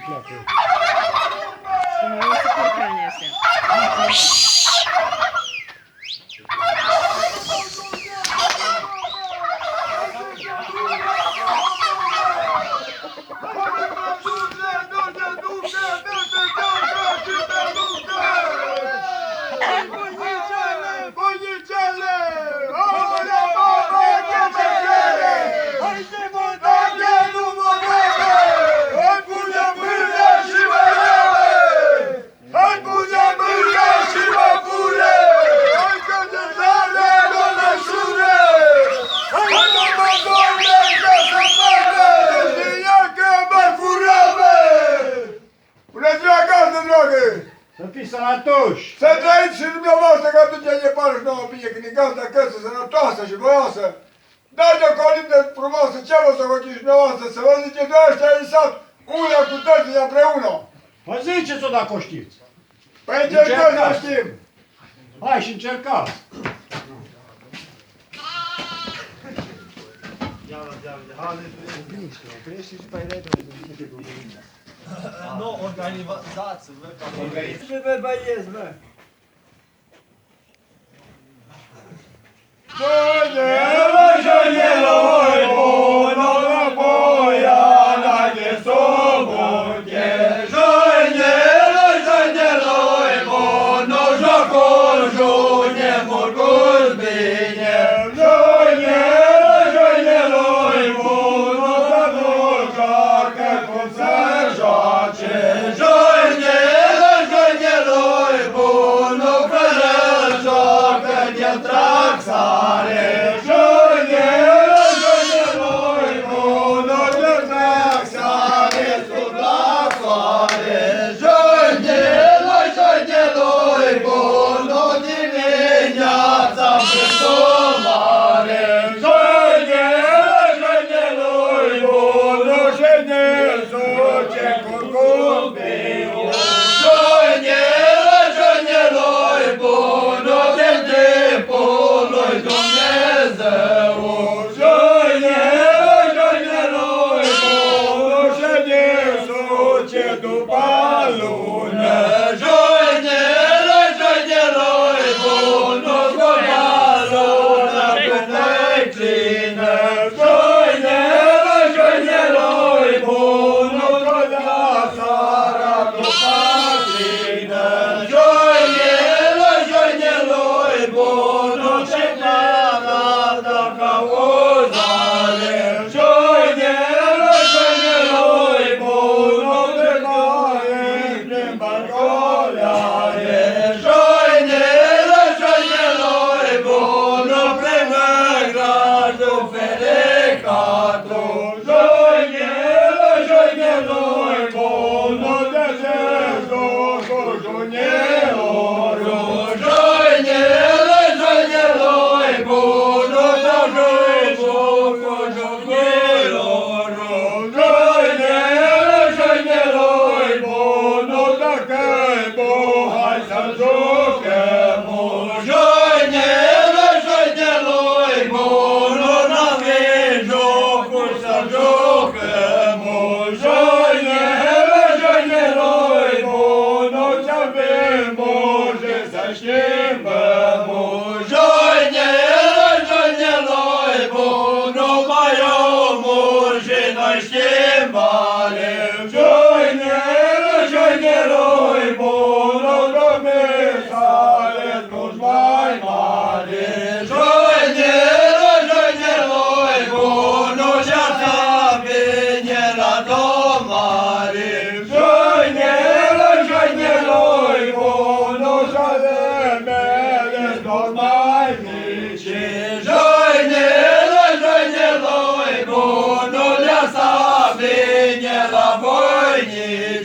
pleacă. Să mă uit să curcane astea. Să fii sănătoși! Să trăiți și dumneavoastră că atunci e pară și nouă bine, când e gazda acasă, sănătoasă și voioasă. Dați o colindă frumoasă, ce vă să faceți dumneavoastră, să vă ziceți de ăștia în sat, una cu tății împreună. Vă ziceți-o dacă o știți. Păi încercăm să știm. Hai și încercați. Nu, organizați-vă. Organizați-vă, băieți, bă. Joinelor, bunul ăsta vine la voinici.